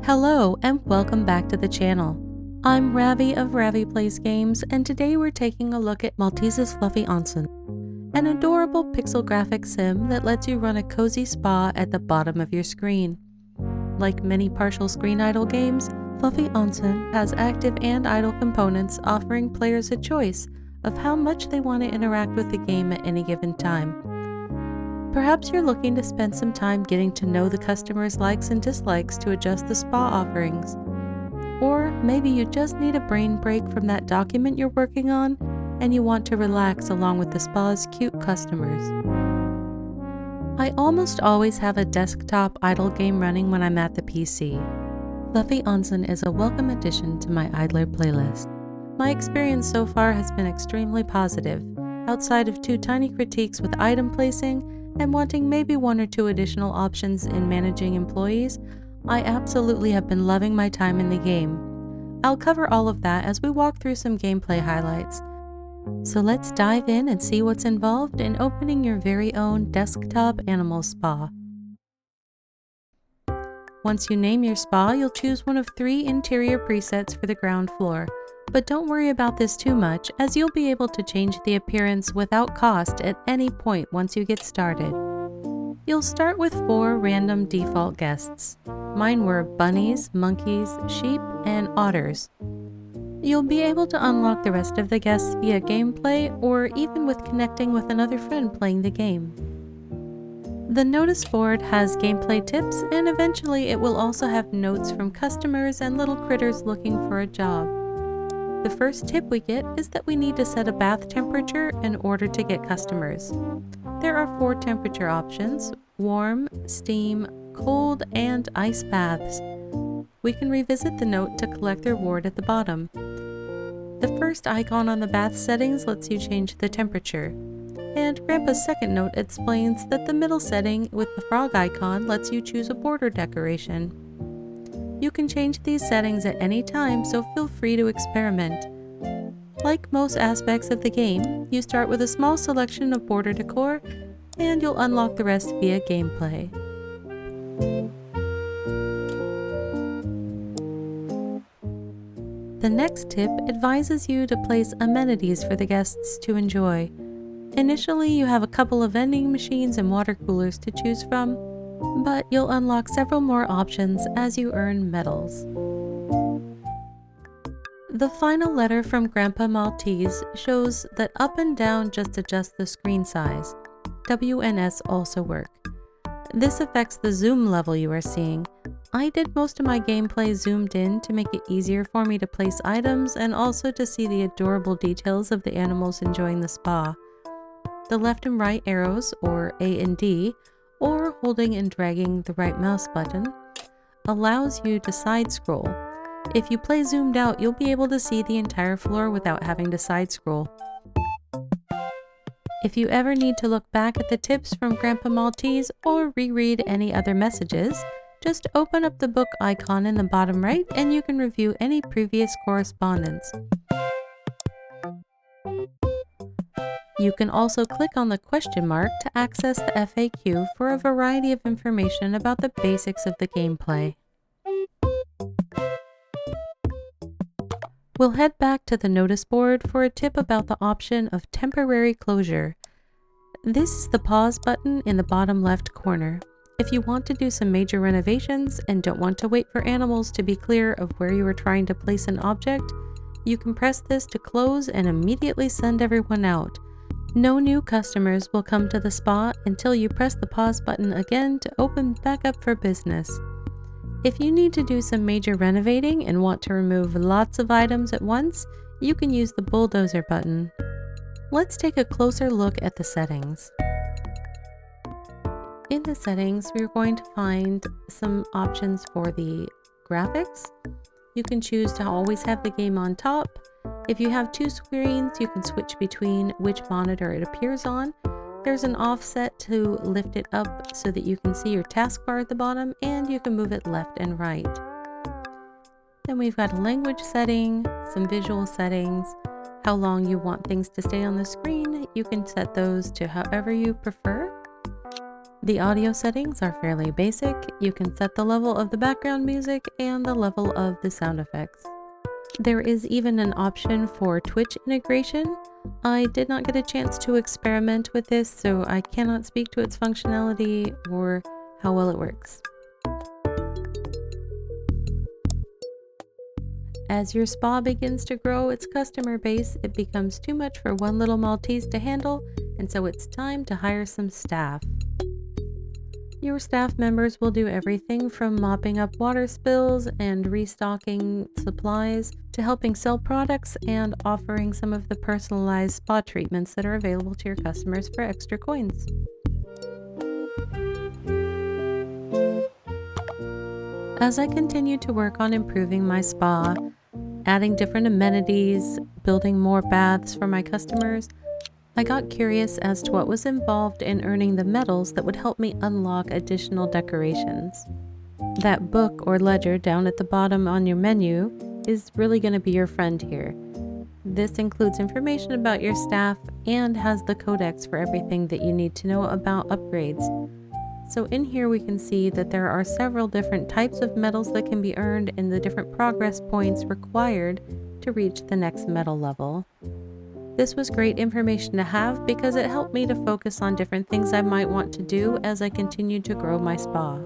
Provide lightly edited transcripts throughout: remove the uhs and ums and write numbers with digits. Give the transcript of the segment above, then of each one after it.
Hello and welcome back to the channel. I'm Ravvy of Ravvy Plays Games, and today we're taking a look at Maltese's Fluffy Onsen, an adorable pixel graphic sim that lets you run a cozy spa at the bottom of your screen. Like many partial screen idle games, Fluffy Onsen has active and idle components, offering players a choice of how much they want to interact with the game at any given time. Perhaps you're looking to spend some time getting to know the customer's likes and dislikes to adjust the spa offerings. Or maybe you just need a brain break from that document you're working on and you want to relax along with the spa's cute customers. I almost always have a desktop idle game running when I'm at the PC. Fluffy Onsen is a welcome addition to my idler playlist. My experience so far has been extremely positive, outside of 2 tiny critiques with item placing and wanting maybe 1 or 2 additional options in managing employees. I absolutely have been loving my time in the game. I'll cover all of that as we walk through some gameplay highlights. So let's dive in and see what's involved in opening your very own desktop animal spa. Once you name your spa, you'll choose one of 3 interior presets for the ground floor. But don't worry about this too much, as you'll be able to change the appearance without cost at any point once you get started. You'll start with 4 random default guests. Mine were bunnies, monkeys, sheep, and otters. You'll be able to unlock the rest of the guests via gameplay or even with connecting with another friend playing the game. The notice board has gameplay tips, and eventually it will also have notes from customers and little critters looking for a job. The first tip we get is that we need to set a bath temperature in order to get customers. There are 4 temperature options: warm, steam, cold, and ice baths. We can revisit the note to collect the reward at the bottom. The first icon on the bath settings lets you change the temperature, and Grandpa's second note explains that the middle setting with the frog icon lets you choose a border decoration. You can change these settings at any time, so feel free to experiment. Like most aspects of the game, you start with a small selection of border decor, and you'll unlock the rest via gameplay. The next tip advises you to place amenities for the guests to enjoy. Initially, you have a couple of vending machines and water coolers to choose from, but you'll unlock several more options as you earn medals. The final letter from Grandpa Maltese shows that up and down just adjust the screen size. W and S also work. This affects the zoom level you are seeing. I did most of my gameplay zoomed in to make it easier for me to place items and also to see the adorable details of the animals enjoying the spa. The left and right arrows, or A and D, or holding and dragging the right mouse button, allows you to side scroll. If you play zoomed out, you'll be able to see the entire floor without having to side scroll. If you ever need to look back at the tips from Grandpa Maltese or reread any other messages, just open up the book icon in the bottom right and you can review any previous correspondence. You can also click on the question mark to access the FAQ for a variety of information about the basics of the gameplay. We'll head back to the notice board for a tip about the option of temporary closure. This is the pause button in the bottom left corner. If you want to do some major renovations and don't want to wait for animals to be clear of where you are trying to place an object, you can press this to close and immediately send everyone out. No new customers will come to the spa until you press the pause button again to open back up for business. If you need to do some major renovating and want to remove lots of items at once, you can use the bulldozer button. Let's take a closer look at the settings. In the settings, we're going to find some options for the graphics. You can choose to always have the game on top. If you have 2 screens, you can switch between which monitor it appears on. There's an offset to lift it up so that you can see your taskbar at the bottom, and you can move it left and right. Then we've got a language setting, some visual settings, how long you want things to stay on the screen. You can set those to however you prefer. The audio settings are fairly basic. You can set the level of the background music and the level of the sound effects. There is even an option for Twitch integration. I did not get a chance to experiment with this, so I cannot speak to its functionality or how well it works. As your spa begins to grow its customer base, it becomes too much for one little Maltese to handle, and so it's time to hire some staff. Your staff members will do everything from mopping up water spills and restocking supplies to helping sell products and offering some of the personalized spa treatments that are available to your customers for extra coins. As I continue to work on improving my spa, adding different amenities, building more baths for my customers, I got curious as to what was involved in earning the medals that would help me unlock additional decorations. That book or ledger down at the bottom on your menu is really going to be your friend here. This includes information about your staff and has the codex for everything that you need to know about upgrades. So in here we can see that there are several different types of medals that can be earned and the different progress points required to reach the next medal level. This was great information to have because it helped me to focus on different things I might want to do as I continue to grow my spa.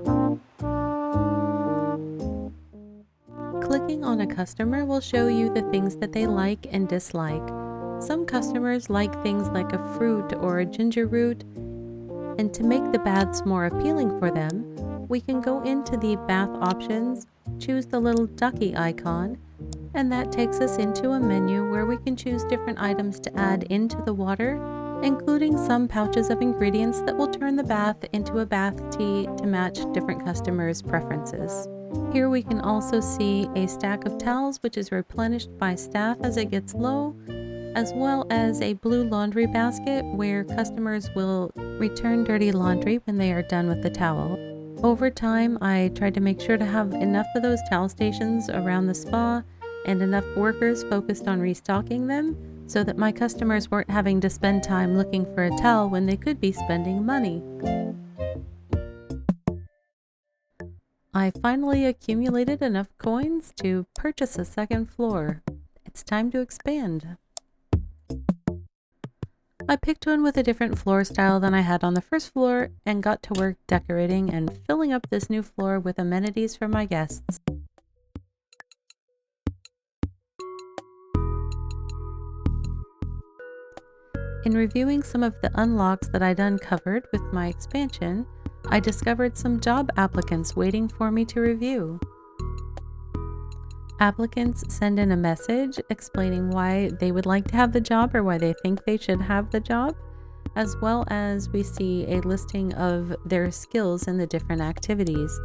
Clicking on a customer will show you the things that they like and dislike. Some customers like things like a fruit or a ginger root, and to make the baths more appealing for them, we can go into the bath options, choose the little ducky icon, and that takes us into a menu where we can choose different items to add into the water, including some pouches of ingredients that will turn the bath into a bath tea to match different customers' preferences. Here we can also see a stack of towels which is replenished by staff as it gets low, as well as a blue laundry basket where customers will return dirty laundry when they are done with the towel. Over time, I tried to make sure to have enough of those towel stations around the spa and enough workers focused on restocking them so that my customers weren't having to spend time looking for a towel when they could be spending money. I finally accumulated enough coins to purchase a second floor. It's time to expand. I picked one with a different floor style than I had on the first floor and got to work decorating and filling up this new floor with amenities for my guests. In reviewing some of the unlocks that I'd uncovered with my expansion, I discovered some job applicants waiting for me to review. Applicants send in a message explaining why they would like to have the job or why they think they should have the job, as well as we see a listing of their skills in the different activities.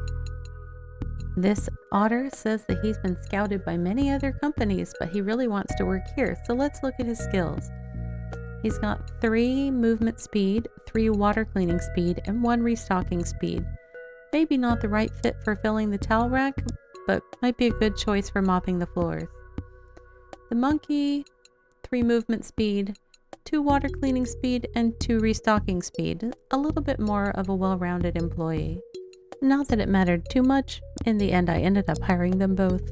This otter says that he's been scouted by many other companies, but he really wants to work here, so let's look at his skills. He's got 3 movement speed, 3 water cleaning speed, and 1 restocking speed. Maybe not the right fit for filling the towel rack, but might be a good choice for mopping the floors. The monkey, 3 movement speed, 2 water cleaning speed, and 2 restocking speed. A little bit more of a well-rounded employee. Not that it mattered too much. In the end, I ended up hiring them both.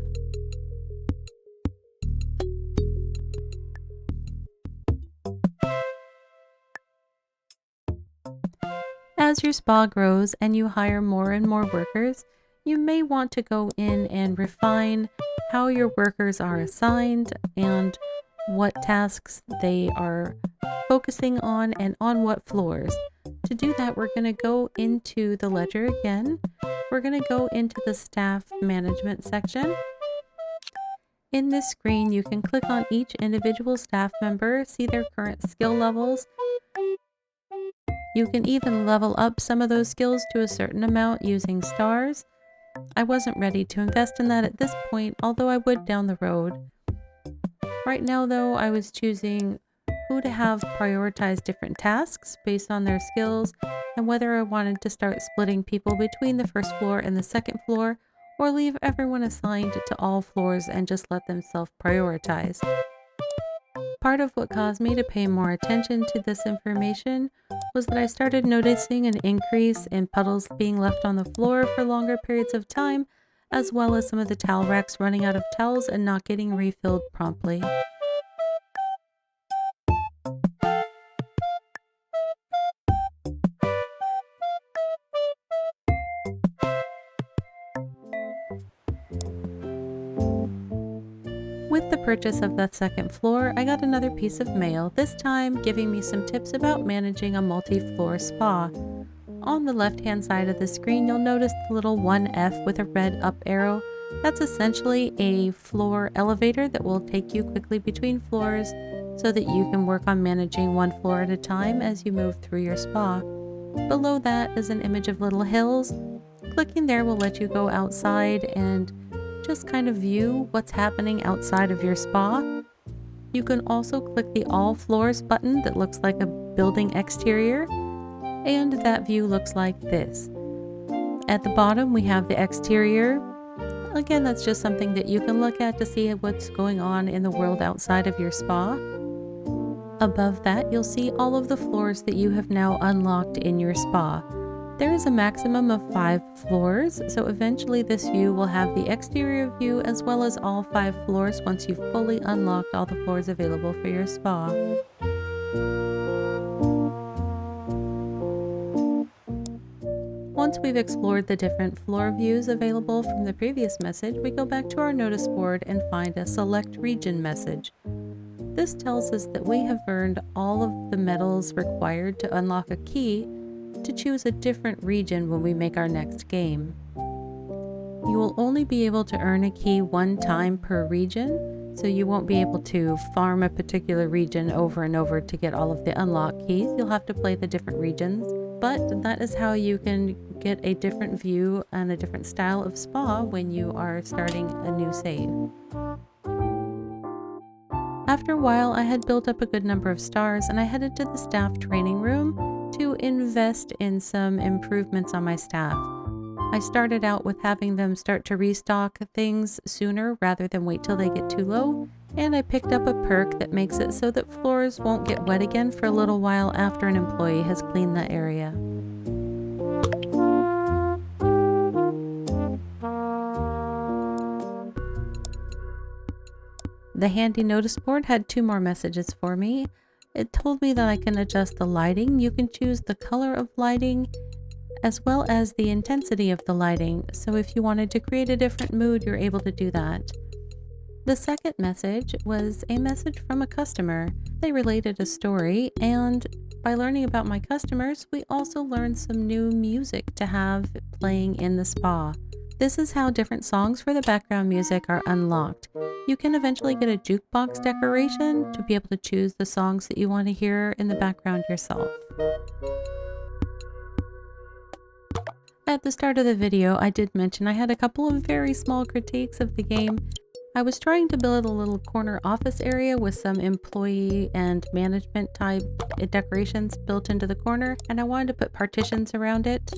As your spa grows and you hire more and more workers, you may want to go in and refine how your workers are assigned and what tasks they are focusing on and on what floors. To do that, we're going to go into the ledger again. We're going to go into the staff management section. In this screen, you can click on each individual staff member, see their current skill levels. You can even level up some of those skills to a certain amount using stars. I wasn't ready to invest in that at this point, although I would down the road. Right now, though, I was choosing who to have prioritize different tasks based on their skills and whether I wanted to start splitting people between the first floor and the second floor or leave everyone assigned to all floors and just let them self-prioritize. Part of what caused me to pay more attention to this information was that I started noticing an increase in puddles being left on the floor for longer periods of time, as well as some of the towel racks running out of towels and not getting refilled promptly. With the purchase of that second floor, I got another piece of mail, this time giving me some tips about managing a multi-floor spa. On the left-hand side of the screen, you'll notice the little 1F with a red up arrow. That's essentially a floor elevator that will take you quickly between floors so that you can work on managing one floor at a time as you move through your spa. Below that is an image of little hills. Clicking there will let you go outside and just kind of view what's happening outside of your spa. You can also click the All Floors button that looks like a building exterior, and that view looks like this. At the bottom we have the exterior. Again, that's just something that you can look at to see what's going on in the world outside of your spa. Above that, you'll see all of the floors that you have now unlocked in your spa. There is a maximum of 5 floors, so eventually this view will have the exterior view as well as all 5 floors once you've fully unlocked all the floors available for your spa. Once we've explored the different floor views available from the previous message, we go back to our notice board and find a Select Region message. This tells us that we have earned all of the medals required to unlock a key to choose a different region when we make our next game. You will only be able to earn a key one time per region, so you won't be able to farm a particular region over and over to get all of the unlock keys. You'll have to play the different regions, but that is how you can get a different view and a different style of spa when you are starting a new save. After a while, I had built up a good number of stars and I headed to the staff training room to invest in some improvements on my staff. I started out with having them start to restock things sooner rather than wait till they get too low, and I picked up a perk that makes it so that floors won't get wet again for a little while after an employee has cleaned the area. The handy notice board had 2 more messages for me. It told me that I can adjust the lighting. You can choose the color of lighting as well as the intensity of the lighting. So if you wanted to create a different mood, you're able to do that. The second message was a message from a customer. They related a story, and by learning about my customers, we also learned some new music to have playing in the spa. This is how different songs for the background music are unlocked. You can eventually get a jukebox decoration to be able to choose the songs that you want to hear in the background yourself. At the start of the video, I did mention I had a couple of very small critiques of the game. I was trying to build a little corner office area with some employee and management type decorations built into the corner, and I wanted to put partitions around it.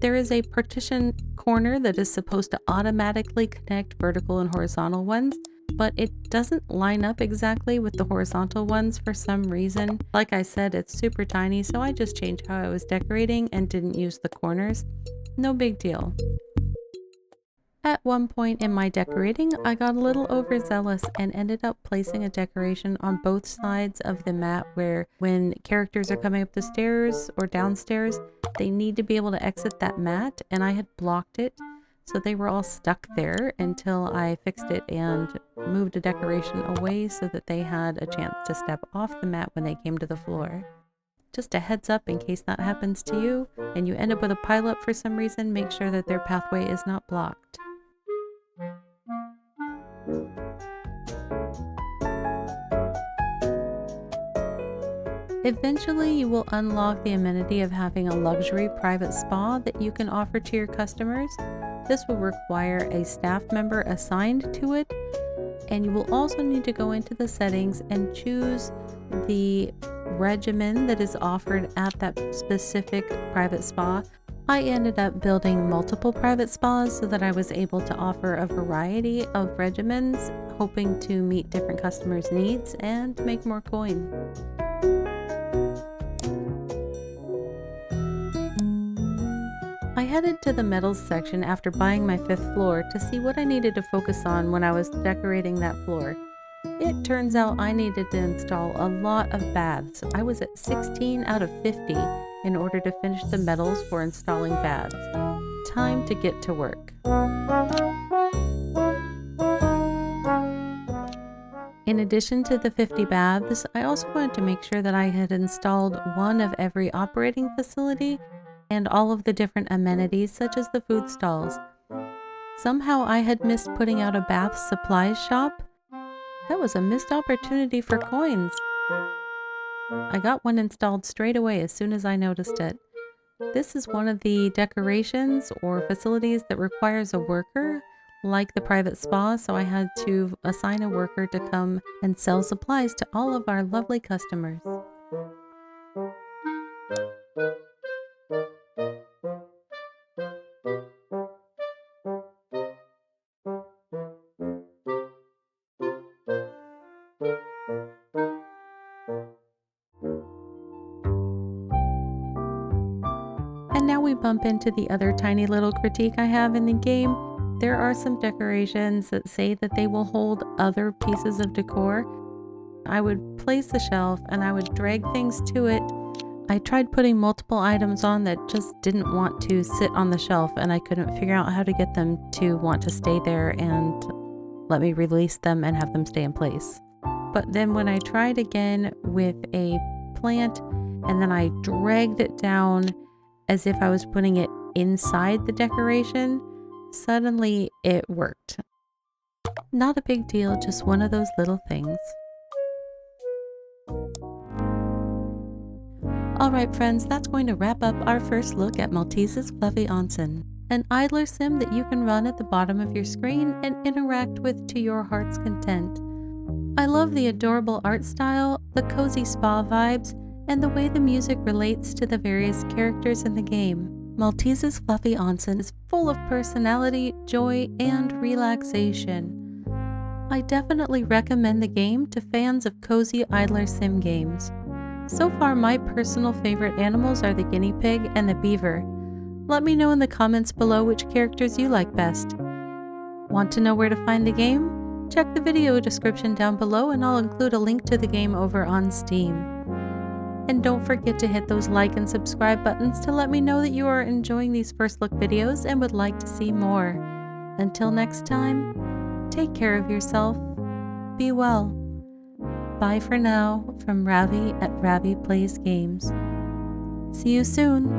There is a partition corner that is supposed to automatically connect vertical and horizontal ones, but it doesn't line up exactly with the horizontal ones for some reason. Like I said, it's super tiny, so I just changed how I was decorating and didn't use the corners. No big deal. At one point in my decorating, I got a little overzealous and ended up placing a decoration on both sides of the mat where when characters are coming up the stairs or downstairs, they need to be able to exit that mat, and I had blocked it. So they were all stuck there until I fixed it and moved a decoration away so that they had a chance to step off the mat when they came to the floor. Just a heads up in case that happens to you and you end up with a pileup for some reason, make sure that their pathway is not blocked. Eventually, you will unlock the amenity of having a luxury private spa that you can offer to your customers. This will require a staff member assigned to it, and you will also need to go into the settings and choose the regimen that is offered at that specific private spa. I ended up building multiple private spas so that I was able to offer a variety of regimens. hoping to meet different customers' needs and make more coin. I headed to the metals section after buying my 5th floor to see what I needed to focus on when I was decorating that floor. It turns out I needed to install a lot of baths. I was at 16 out of 50 in order to finish the metals for installing baths. Time to get to work. In addition to the 50 baths, I also wanted to make sure that I had installed one of every operating facility and all of the different amenities such as the food stalls. Somehow I had missed putting out a bath supplies shop. That was a missed opportunity for coins. I got one installed straight away as soon as I noticed it. This is one of the decorations or facilities that requires a worker, like the private spa, so I had to assign a worker to come and sell supplies to all of our lovely customers. And now we bump into the other tiny little critique I have in the game. There are some decorations that say that they will hold other pieces of decor. I would place a shelf and I would drag things to it. I tried putting multiple items on that just didn't want to sit on the shelf, and I couldn't figure out how to get them to want to stay there and let me release them and have them stay in place. But then when I tried again with a plant and then I dragged it down as if I was putting it inside the decoration, suddenly it worked. Not a big deal, just one of those little things. Alright friends, that's going to wrap up our first look at Maltese's Fluffy Onsen, an idler sim that you can run at the bottom of your screen and interact with to your heart's content. I love the adorable art style, the cozy spa vibes, and the way the music relates to the various characters in the game. Maltese's Fluffy Onsen is full of personality, joy, and relaxation. I definitely recommend the game to fans of cozy idler sim games. So far, my personal favorite animals are the guinea pig and the beaver. Let me know in the comments below which characters you like best. Want to know where to find the game? Check the video description down below and I'll include a link to the game over on Steam. And don't forget to hit those like and subscribe buttons to let me know that you are enjoying these first look videos and would like to see more. Until next time, take care of yourself. Be well. Bye for now from Ravvy at Ravvy Plays Games. See you soon!